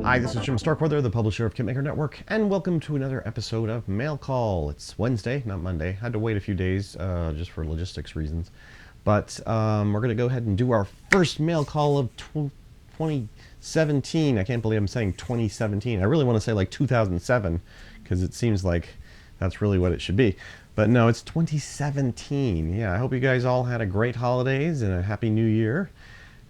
Hi, this is Jim Starkweather, the publisher of Kitmaker Network, and welcome to another episode of Mail Call. It's Wednesday, not Monday. Had to wait a few days just for logistics reasons. But we're going to go ahead and do our first mail call of 2017. I can't believe I'm saying 2017. I really want to say like 2007 because it seems like that's really what it should be. But no, it's 2017. Yeah, I hope you guys all had a great holidays and a happy new year.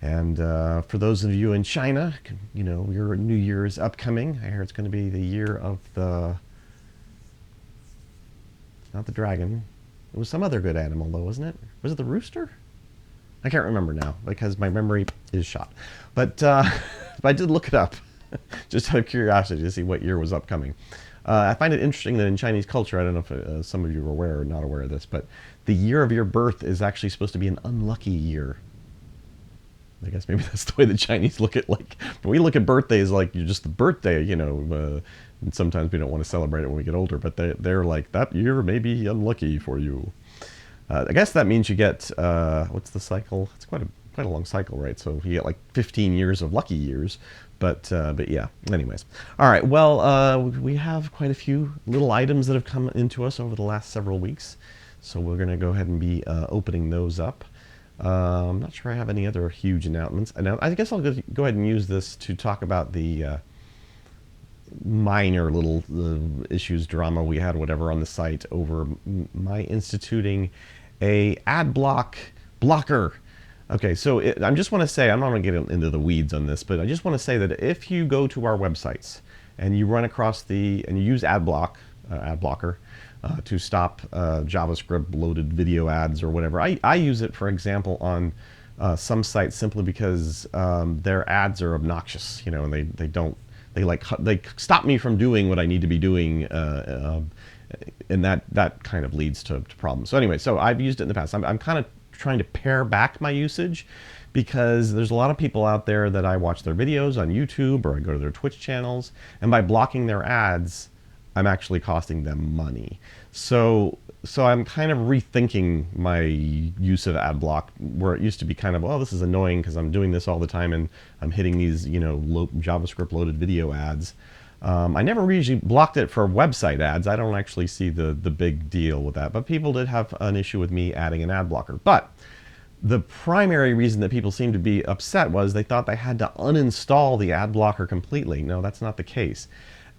And for those of you in China, you know, your New Year is upcoming. I hear it's going to be the year of the, not the dragon. It was some other good animal though, wasn't it? Was it the rooster? I can't remember now because my memory is shot. But I did look it up just out of curiosity to see what year was upcoming. I find it interesting that in Chinese culture, I don't know if some of you are aware or not aware of this, but the year of your birth is actually supposed to be an unlucky year. I guess maybe that's the way the Chinese look at, like, we look at birthdays like you're just the birthday, you know, and sometimes we don't want to celebrate it when we get older, but they're like, that year may be unlucky for you. I guess that means you get, what's the cycle? It's quite a long cycle, right? So you get like 15 years of lucky years, but yeah, anyways. All right, well, we have quite a few little items that have come into us over the last several weeks, so we're going to go ahead and be opening those up. I'm not sure I have any other huge announcements. I guess I'll go ahead and use this to talk about the minor little issues, drama we had, whatever, on the site over my instituting a ad blocker. Okay, so I just want to say, I'm not going to get into the weeds on this, but I just want to say that if you go to our websites and you run across and you use ad blocker, to stop JavaScript loaded video ads or whatever. I use it, for example, on some sites simply because their ads are obnoxious, you know, and they stop me from doing what I need to be doing, and that kind of leads to problems. So anyway, so I've used it in the past. I'm kind of trying to pare back my usage because there's a lot of people out there that I watch their videos on YouTube or I go to their Twitch channels, and by blocking their ads, I'm actually costing them money. So I'm kind of rethinking my use of ad block, where it used to be kind of, well, this is annoying because I'm doing this all the time and I'm hitting these, you know, JavaScript loaded video ads. I never usually blocked it for website ads. I don't actually see the big deal with that, but people did have an issue with me adding an ad blocker. But the primary reason that people seemed to be upset was they thought they had to uninstall the ad blocker completely. No, that's not the case.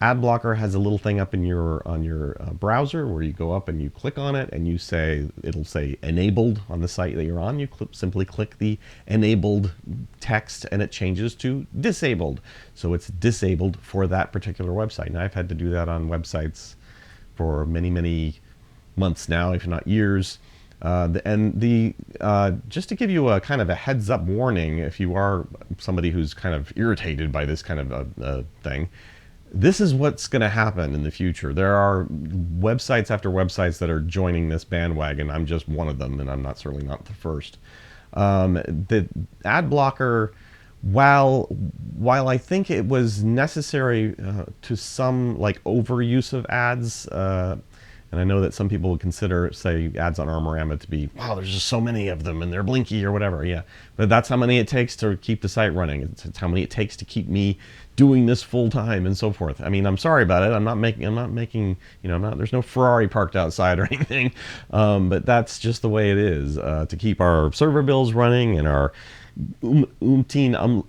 Ad blocker has a little thing up on your browser where you go up and you click on it and it'll say enabled on the site that you're on. You simply click the enabled text and it changes to disabled. So it's disabled for that particular website. And I've had to do that on websites for many, many months now, if not years. Just to give you a kind of a heads up warning, if you are somebody who's kind of irritated by this kind of thing, this is what's going to happen in the future. There are websites after websites that are joining this bandwagon. I'm just one of them, and I'm certainly not the first. The ad blocker, while I think it was necessary to some like overuse of ads, and I know that some people would consider, say, ads on Armorama to be, wow, there's just so many of them and they're blinky or whatever. Yeah, but that's how many it takes to keep the site running. It's how many it takes to keep me doing this full time and so forth. I mean, I'm sorry about it. I'm not making, you know, there's no Ferrari parked outside or anything. But that's just the way it is, to keep our server bills running and our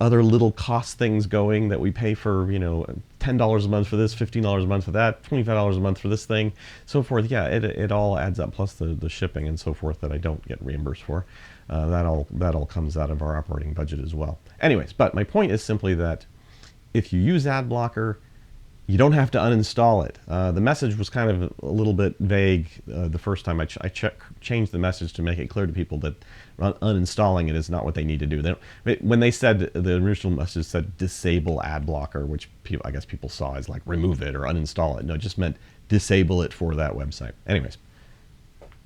other little cost things going that we pay for, you know, $10 a month for this, $15 a month for that, $25 a month for this thing, so forth. Yeah, it all adds up, plus the shipping and so forth that I don't get reimbursed for. That all comes out of our operating budget as well. Anyways, but my point is simply that if you use ad blocker, you don't have to uninstall it. The message was kind of a little bit vague the first time I changed the message to make it clear to people that uninstalling it is not what they need to do. When they said, the original message said disable ad blocker, which I guess people saw as like remove it or uninstall it. No, it just meant disable it for that website. Anyways,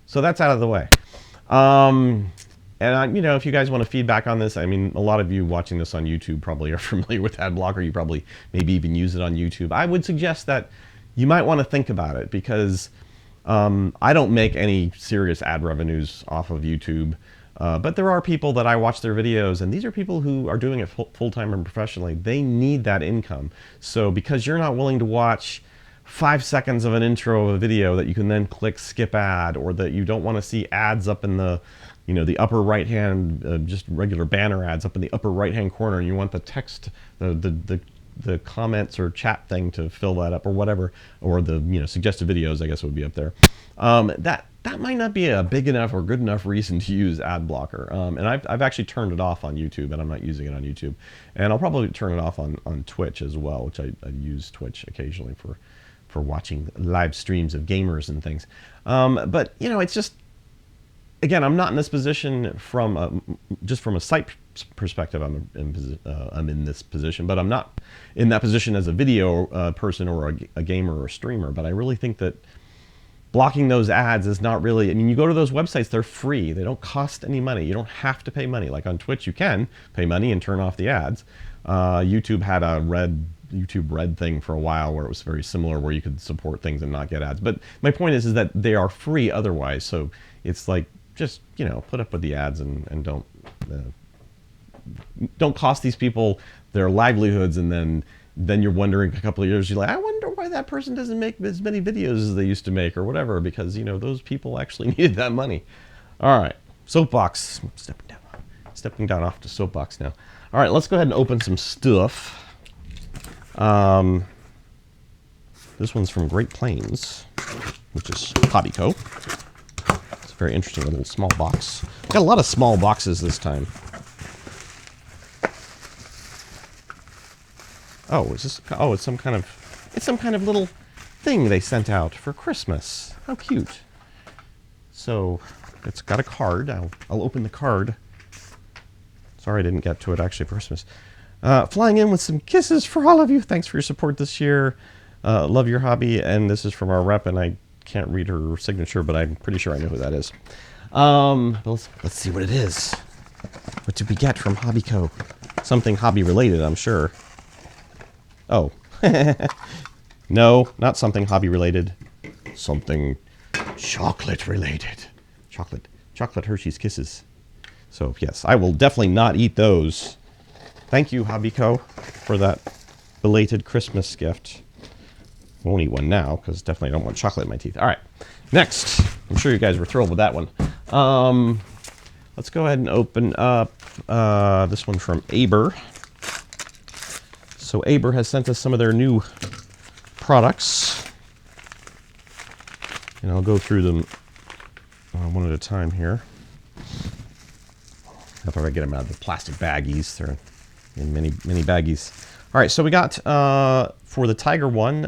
so that's out of the way. And you know, if you guys want to feedback on this, I mean, a lot of you watching this on YouTube probably are familiar with ad blocker. You probably maybe even use it on YouTube. I would suggest that you might want to think about it because I don't make any serious ad revenues off of YouTube. But there are people that I watch their videos, and these are people who are doing it full-time and professionally. They need that income. So because you're not willing to watch 5 seconds of an intro of a video that you can then click skip ad, or that you don't want to see ads up in the, the upper right hand, just regular banner ads up in the upper right hand corner, and you want the text, the comments or chat thing to fill that up, or whatever, or the suggested videos, I guess, would be up there. That might not be a big enough or good enough reason to use ad blocker. And I've actually turned it off on YouTube, and I'm not using it on YouTube. And I'll probably turn it off on Twitch as well, which I use Twitch occasionally for watching live streams of gamers and things. But it's just, again, I'm not in this position just from a site perspective. I'm in this position, but I'm not in that position as a video person or a gamer or a streamer. But I really think that blocking those ads is not really, you go to those websites, they're free. They don't cost any money. You don't have to pay money. Like on Twitch, you can pay money and turn off the ads. YouTube had a YouTube Red thing for a while where it was very similar, where you could support things and not get ads. But my point is that they are free otherwise. So it's like, just, put up with the ads and don't cost these people their livelihoods, and then you're wondering a couple of years, you're like, I wonder why that person doesn't make as many videos as they used to make, or whatever, because those people actually needed that money. All right, soapbox. Stepping down off to soapbox now. All right, let's go ahead and open some stuff. This one's from Great Plains, which is Hobbyco. It's a very interesting little small box. Got a lot of small boxes this time. Oh, is this? Oh, it's some kind of little thing they sent out for Christmas. How cute! So it's got a card. I'll open the card. Sorry I didn't get to it actually for Christmas. Flying in with some kisses for all of you. Thanks for your support this year. Love your hobby. And this is from our rep, and I can't read her signature, but I'm pretty sure I know who that is. Let's see what it is. What did we get from Hobbyco? Something hobby related, I'm sure. Oh. No, not something hobby related. Something chocolate related. Chocolate Hershey's Kisses. So yes, I will definitely not eat those. Thank you, Hobbyco, for that belated Christmas gift. Won't eat one now, because definitely don't want chocolate in my teeth. All right, next. I'm sure you guys were thrilled with that one. Let's go ahead and open up this one from Aber. So Aber has sent us some of their new products. And I'll go through them one at a time here. If I get them out of the plastic baggies, they're in many baggies. All right, so we got for the Tiger one,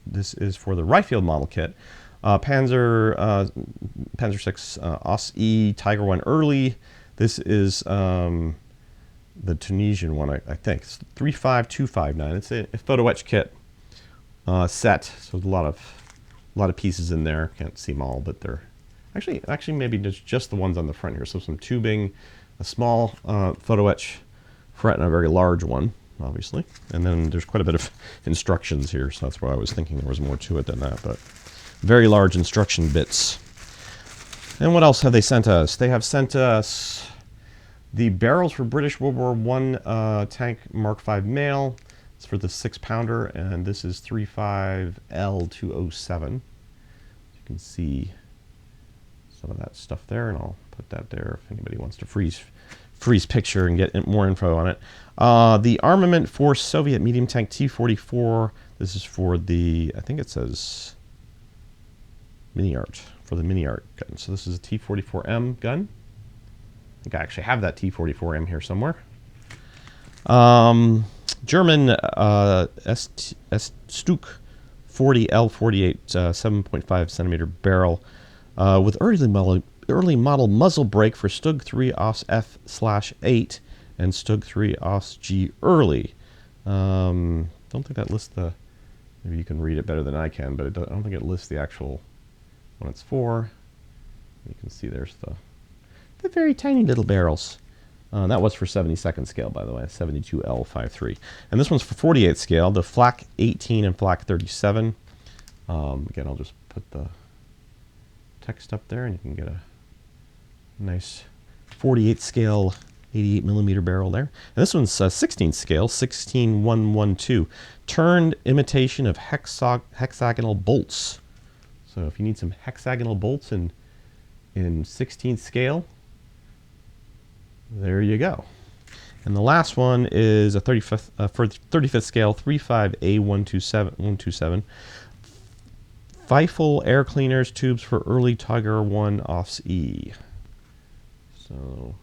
this is for the Riffield model kit. Panzer 6 OS-E Tiger 1 early. This is the Tunisian one, I think. It's 35259. It's a photo etch kit set. So a lot of pieces in there. Can't see them all, but they're actually maybe just the ones on the front here. So some tubing, a small photo etch fret, and a very large one, obviously. And then there's quite a bit of instructions here, so that's why I was thinking there was more to it than that. But very large instruction bits. And what else have they sent us? They have sent us the barrels for British World War I tank Mark V male. It's for the 6-pounder, and this is 35L207. You can see some of that stuff there, and I'll put that there if anybody wants to freeze picture and get more info on it. The armament for Soviet medium tank T-44. This is for the, I think it says mini art, for the mini art gun. So this is a T-44M gun. I think I actually have that T-44M here somewhere. German Stuck 40L48 7.5 centimeter barrel with early model muzzle brake for Stug 3 OS-F/8 and Stug 3 OS-G early. Don't think that lists the, maybe you can read it better than I can, but I don't think it lists the actual one it's for. You can see there's the very tiny little barrels. That was for 72nd scale, by the way, 72L53. And this one's for 48 scale, the Flak 18 and Flak 37. Again, I'll just put the text up there, and you can get a Nice 48 scale 88 millimeter barrel there. And this one's 16 scale, 16112. Turned imitation of hexagonal bolts. So if you need some hexagonal bolts in 16th scale, there you go. And the last one is a 35th scale 35A127. Feifel air cleaners tubes for early Tiger 1 offs E. So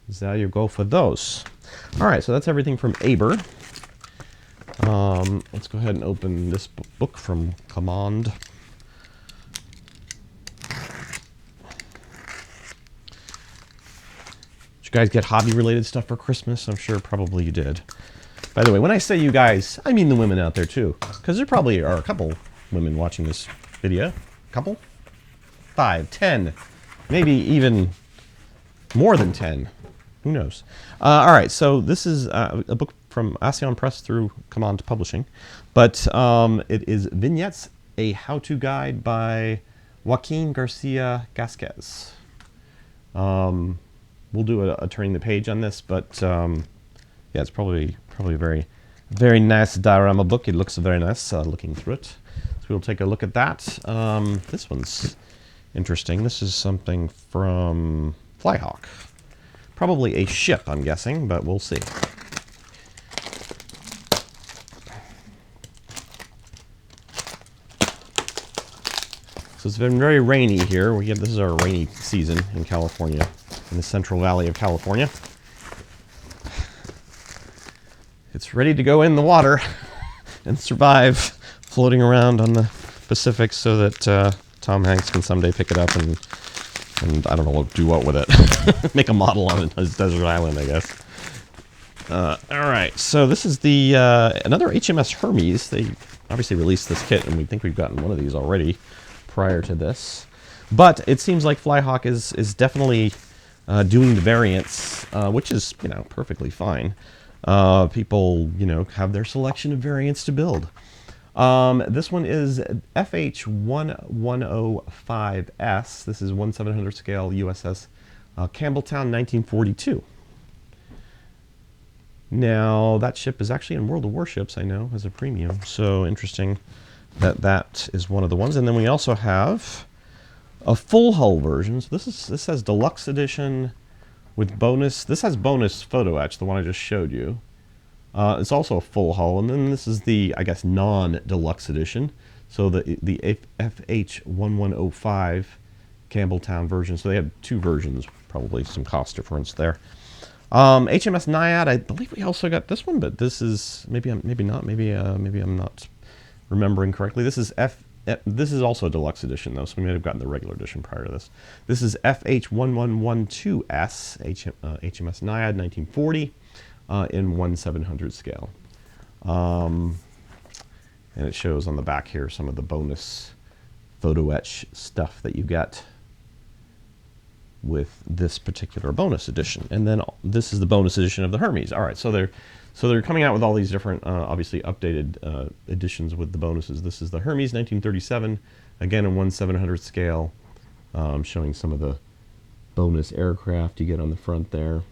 there you go for those. All right, so that's everything from Aber. Let's go ahead and open this book from Command. Did you guys get hobby-related stuff for Christmas? I'm sure probably you did. By the way, when I say you guys, I mean the women out there too, because there probably are a couple women watching this video. Couple? 5, 10, maybe even more than 10. Who knows? All right, so this is a book from Asion Press through Command Publishing, but it is Vignettes, a how-to guide by Joaquin Garcia Gasquez. We'll do a turning the page on this, but yeah, it's probably a very, very nice diorama book. It looks very nice looking through it. So we'll take a look at that. This one's interesting. This is something from Flyhawk. Probably a ship, I'm guessing, but we'll see. So it's been very rainy here. This is our rainy season in California, in the Central Valley of California. It's ready to go in the water and survive floating around on the Pacific so that Tom Hanks can someday pick it up and I don't know, do what with it. Make a model on it as desert island, I guess. All right, so this is the another HMS Hermes. They obviously released this kit, and we think we've gotten one of these already prior to this. But it seems like Flyhawk is definitely doing the variants, which is, perfectly fine. People, have their selection of variants to build. This one is FH1105S. This is 1/700 scale USS Campbelltown, 1942. Now, that ship is actually in World of Warships, I know, as a premium. So interesting that is one of the ones. And then we also have a full hull version. So this has deluxe edition with bonus. This has bonus photo etch, the one I just showed you. It's also a full hull, and then this is the, I guess, non-deluxe edition. So the FH1105 Campbelltown version. So they have two versions, probably some cost difference there. HMS Naiad, I believe we also got this one, but this is maybe not. Maybe I'm not remembering correctly. This is also a deluxe edition though, so we may have gotten the regular edition prior to this. This is FH1112S, HMS Naiad, 1940. In 1/700 scale. And it shows on the back here some of the bonus photo etch stuff that you get with this particular bonus edition. And then this is the bonus edition of the Hermes. All right, so they're coming out with all these different, obviously updated editions with the bonuses. This is the Hermes 1937, again in 1/700 scale, showing some of the bonus aircraft you get on the front there.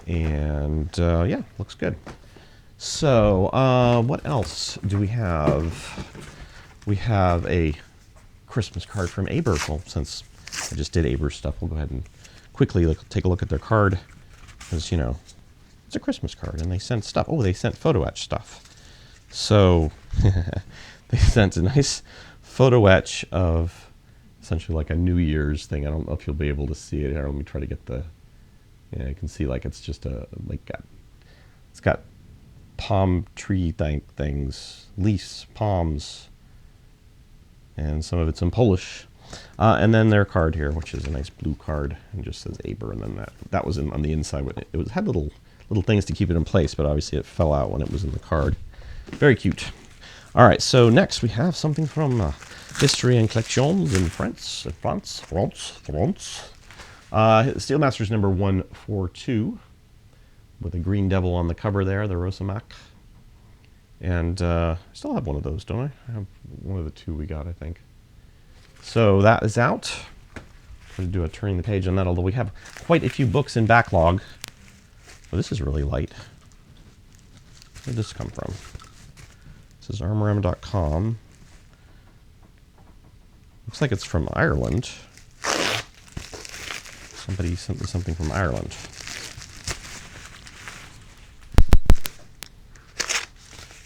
And yeah, looks good. So what else do we have? We have a Christmas card from Aber. Well, since I just did Aber stuff, we'll go ahead and quickly take a look at their card, because it's a Christmas card, and they sent stuff. Oh, they sent photo etch stuff. So they sent a nice photo etch of essentially like a New Year's thing. I don't know if you'll be able to see it here. Let me try to get the. Yeah, you can see like it's just it's got palm tree things, leaves, palms, and some of it's in Polish. And then their card here, which is a nice blue card, and just says Aber, and then that was on the inside. It had little things to keep it in place, but obviously it fell out when it was in the card. Very cute. All right, so next we have something from History and Collections in France. Steelmasters number 142, with a green devil on the cover there, the Rosamac. And I still have one of those, don't I? I have one of the two we got, I think. So that is out. I'm going to do a turning the page on that, although we have quite a few books in backlog. Oh, this is really light. Where did this come from? This is armorama.com. Looks like it's from Ireland. Somebody sent me something from Ireland.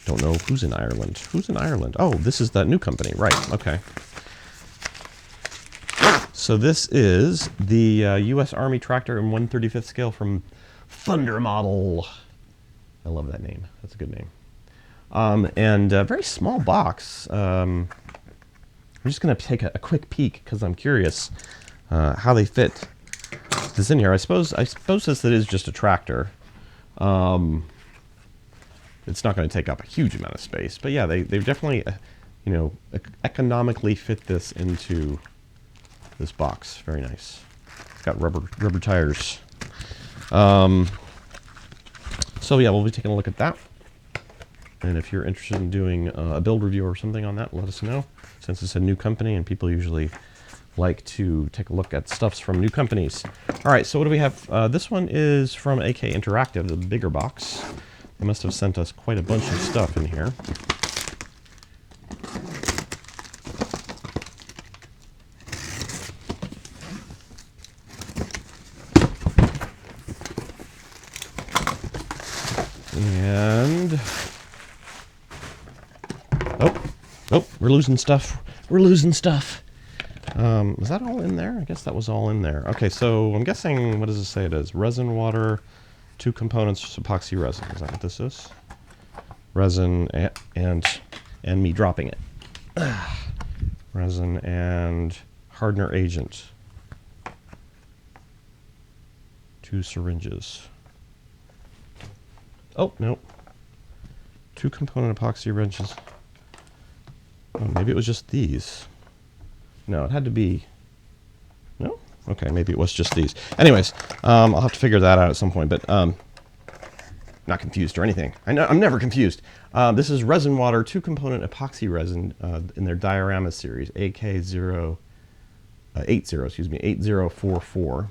Don't know who's in Ireland. Who's in Ireland? Oh, this is that new company. Right, okay. So this is the U.S. Army tractor in 1/35th scale from Thunder Model. I love that name. That's a good name. And a very small box. I'm just going to take a quick peek because I'm curious how they fit this in here. I suppose this is just a tractor. It's not going to take up a huge amount of space, but yeah, they've definitely, economically fit this into this box. Very nice. It's got rubber tires. So yeah, we'll be taking a look at that. And if you're interested in doing a build review or something on that, let us know. Since it's a new company and people usually like to take a look at stuffs from new companies. All right, so what do we have? This one is from AK Interactive, the bigger box. They must have sent us quite a bunch of stuff in here. And oh, we're losing stuff. We're losing stuff. Was that all in there? I guess that was all in there. Okay, so I'm guessing, what does it say it is? Resin, water, 2 components, epoxy resin. Is that what this is? Resin and me dropping it. Resin and hardener agent. 2 syringes. Oh, no. 2 component epoxy wrenches. Oh, maybe it was just these. No, it had to be... No? Okay, maybe it was just these. Anyways, I'll have to figure that out at some point, but not confused or anything. I'm never confused. This is resin water, 2 component epoxy resin in their diorama series, AK8044.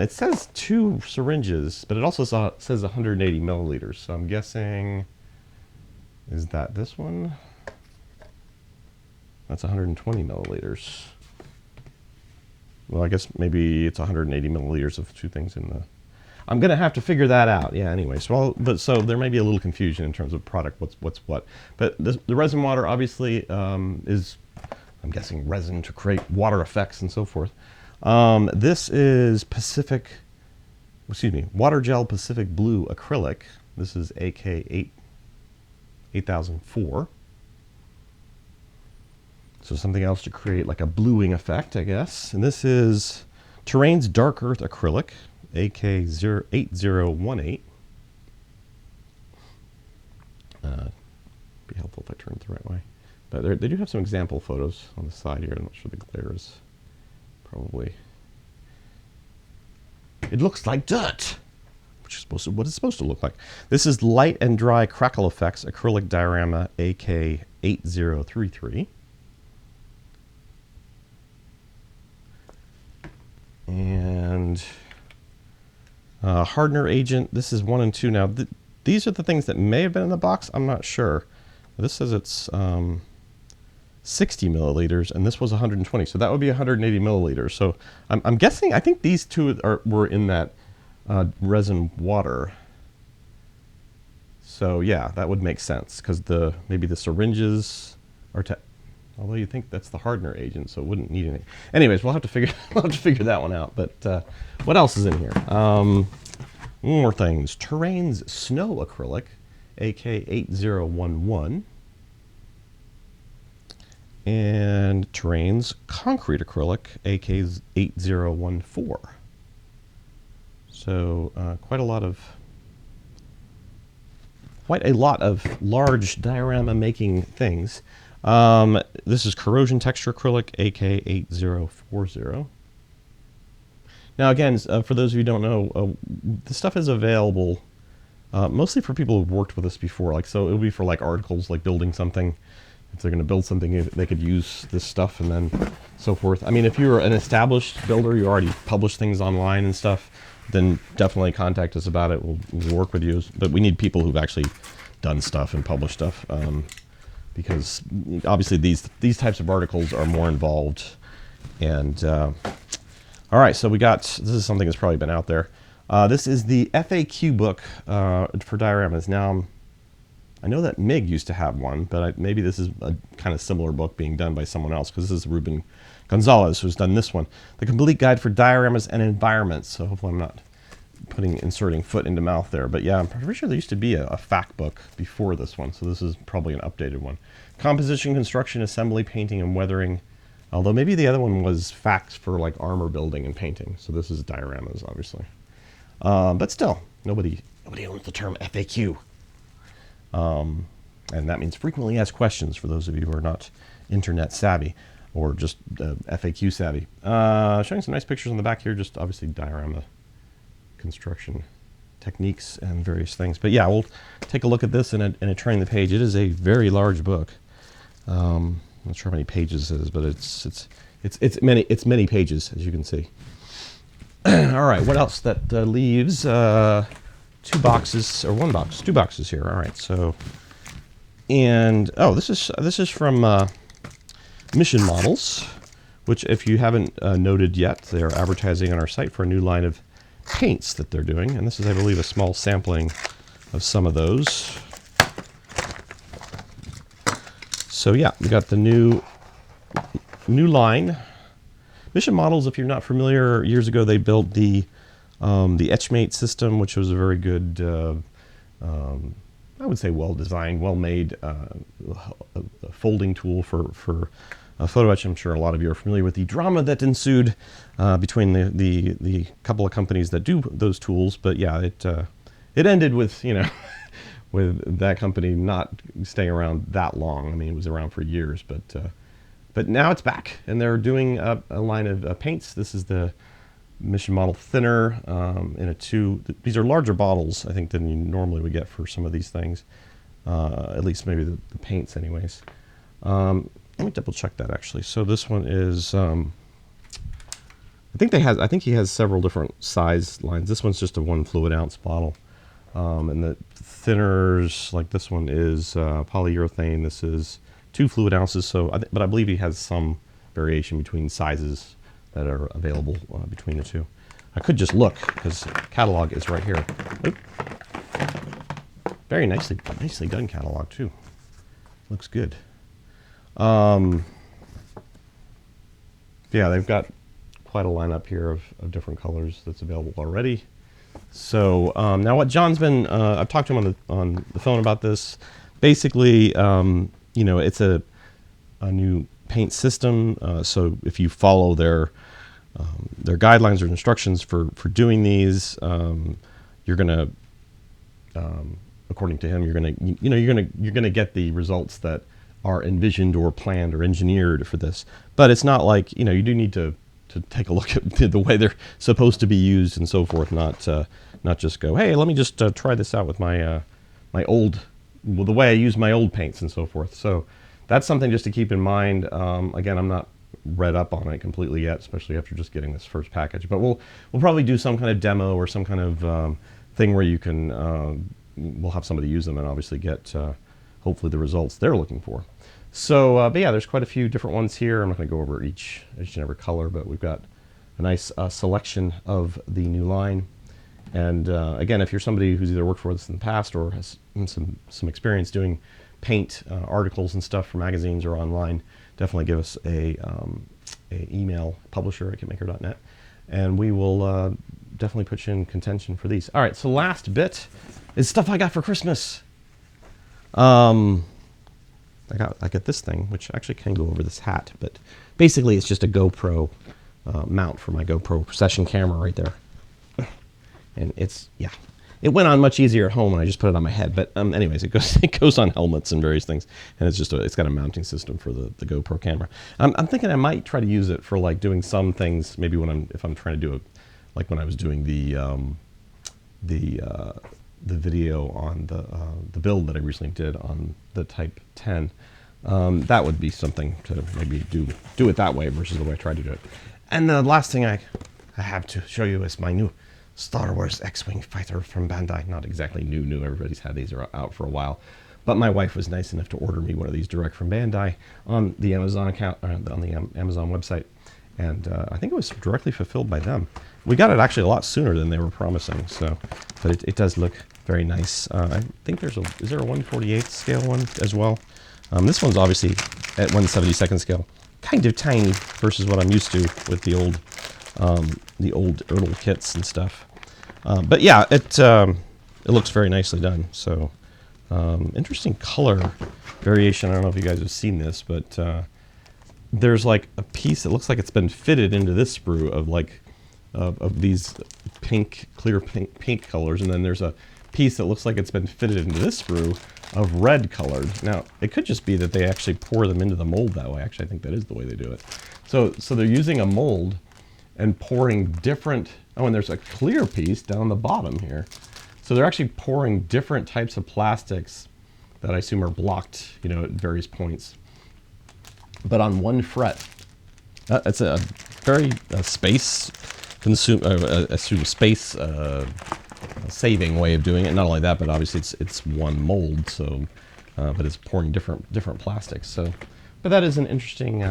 It says 2 syringes, but it also says 180 milliliters. So I'm guessing, is that this one? That's 120 milliliters. Well, I guess maybe it's 180 milliliters of 2 things in the... I'm going to have to figure that out. Yeah, anyway. So there may be a little confusion in terms of product, what's what. But the resin water obviously is, I'm guessing, resin to create water effects and so forth. This is Water Gel Pacific Blue Acrylic. This is AK 8004. So something else to create like a bluing effect, I guess. And this is Terrain's Dark Earth Acrylic, AK8018. Be helpful if I turn it the right way. But they do have some example photos on the side here. I'm not sure the glare is probably... It looks like dirt, which is what it's supposed to look like. This is Light and Dry Crackle Effects Acrylic Diorama AK8033. And hardener agent, this is 1 and 2. Now, these are the things that may have been in the box. I'm not sure. This says it's 60 milliliters, and this was 120. So that would be 180 milliliters. So I'm guessing, I think these 2 were in that resin water. So yeah, that would make sense, because maybe the syringes are although you think that's the hardener agent, so it wouldn't need any. Anyways, we'll have to figure that one out. But what else is in here? More things. Terrain's Snow Acrylic, AK8011. And Terrain's Concrete Acrylic, AK8014. So quite a lot of large diorama making things. This is Corrosion Texture Acrylic, AK8040. Now again, for those of you who don't know, the stuff is available mostly for people who've worked with us before. So it'll be for like articles, like building something. if they're going to build something, if they could use this stuff and then so forth. I mean, if you're an established builder, you already publish things online and stuff, then definitely contact us about it. We'll work with you. But we need people who've actually done stuff and published stuff, because obviously these types of articles are more involved. And all right, so this is something that's probably been out there. This is the FAQ book for dioramas. Now, I know that MIG used to have one, but maybe this is a kind of similar book being done by someone else, because this is Ruben Gonzalez who's done this one. The Complete Guide for Dioramas and Environments. So hopefully I'm not inserting foot into mouth there. But yeah, I'm pretty sure there used to be a FAQ book before this one, so this is probably an updated one. Composition, construction, assembly, painting, and weathering. Although maybe the other one was facts for like armor building and painting. So this is dioramas, obviously. But still, nobody owns the term FAQ. And that means frequently asked questions for those of you who are not internet savvy or just FAQ savvy. Showing some nice pictures on the back here, just obviously diorama construction techniques and various things. But yeah, we'll take a look at this and turning the page. It is a very large book. I'm not sure how many pages it is, but it's many pages, as you can see. All right, what else? That leaves two boxes here. All right, so, and this is from Mission Models, which, if you haven't noted yet, they are advertising on our site for a new line of paints that they're doing, and this is, I believe, a small sampling of some of those. So yeah, we got the new line. Mission Models, if you're not familiar, years ago they built the Etchmate system, which was a very good, I would say well-designed, well-made folding tool for photo etch. I'm sure a lot of you are familiar with the drama that ensued between the couple of companies that do those tools. But yeah, it ended with, you know, with that company not staying around that long. I mean, it was around for years, but now it's back, and they're doing a line of paints. This is the Mission Model Thinner in these are larger bottles, I think, than you normally would get for some of these things. At least maybe the paints anyways. Let me double check that actually. So this one is, I think he has several different size lines. This one's just a 1 fluid ounce bottle. And the thinners, like this one is polyurethane. This is 2 fluid ounces. But I believe he has some variation between sizes that are available between the two. I could just look, because catalog is right here. Oop. Very nicely done catalog too. Looks good. Yeah, they've got quite a lineup here of different colors that's available already. So now what John's been, I've talked to him on the phone about this. Basically, you know, it's a new paint system. So if you follow their guidelines or instructions for doing these, you're gonna, according to him, you're gonna get the results that are envisioned or planned or engineered for this. But it's not like, you know, you do need to take a look at the way they're supposed to be used and so forth. Not just go, hey, let me just try this out with the way I use my old paints and so forth. So that's something just to keep in mind. Again, I'm not read up on it completely yet, especially after just getting this first package. But we'll probably do some kind of demo or some kind of thing where you can, we'll have somebody use them and obviously get hopefully the results they're looking for. So, but yeah, there's quite a few different ones here. I'm not going to go over each and every color, but we've got a nice selection of the new line. And again, if you're somebody who's either worked for us in the past or has some experience doing paint articles and stuff for magazines or online, definitely give us a email, publisher@kitmaker.net, and we will definitely put you in contention for these. All right, so last bit is stuff I got for Christmas. I got this thing, which actually can go over this hat, but basically it's just a GoPro mount for my GoPro session camera right there. And it went on much easier at home when I just put it on my head. But anyways, it goes on helmets and various things, and it's got a mounting system for the GoPro camera. I'm thinking I might try to use it for like doing some things. Maybe if I'm trying to do like when I was doing the video on the build that I recently did on the Type 10. That would be something to maybe do it that way versus the way I tried to do it. And the last thing I have to show you is my new Star Wars X-Wing fighter from Bandai. Not exactly new. Everybody's had these out for a while. But my wife was nice enough to order me one of these direct from Bandai on the Amazon account, on the Amazon website. And I think it was directly fulfilled by them. We got it actually a lot sooner than they were promising. So, but it does look very nice. I think is there a 1/48 scale one as well? This one's obviously at 1/72 scale, kind of tiny versus what I'm used to with the old Ertl kits and stuff. But yeah, it looks very nicely done. So interesting color variation. I don't know if you guys have seen this, but there's like a piece that looks like it's been fitted into this sprue of these clear pink colors, and then there's a piece that looks like it's been fitted into this sprue of red colored. Now, it could just be that they actually pour them into the mold that way. Actually, I think that is the way they do it. So they're using a mold and pouring different, oh, and there's a clear piece down the bottom here. So they're actually pouring different types of plastics that I assume are blocked, you know, at various points, but on one fret. It's a very space saving way of doing it. Not only that, but obviously it's one mold, so but it's pouring different plastics. So, but that is an interesting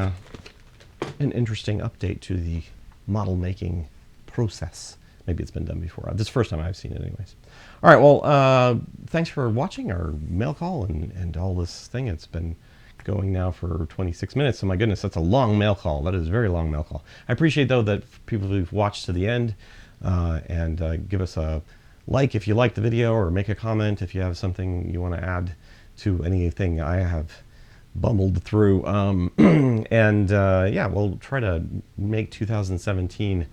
update to the model making process. Maybe it's been done before. This is the first time I've seen it, anyways. All right. Well, thanks for watching our mail call and all this thing. It's been going now for 26 minutes. So my goodness, that's a long mail call. That is a very long mail call. I appreciate though that people who've watched to the end and give us a like if you like the video, or make a comment if you have something you want to add to anything I have bumbled through. Yeah, we'll try to make 2017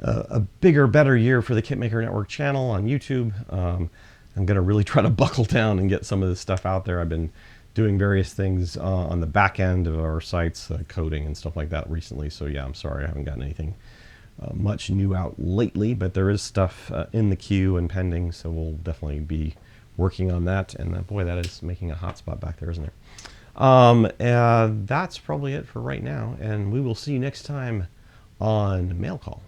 a bigger, better year for the Kitmaker Network channel on YouTube. I'm going to really try to buckle down and get some of this stuff out there. I've been doing various things on the back end of our sites, coding and stuff like that recently. So yeah, I'm sorry I haven't gotten anything much new out lately, but there is stuff in the queue and pending, so we'll definitely be working on that. And boy, that is making a hotspot back there, isn't it? That's probably it for right now, and we will see you next time on Mail Call.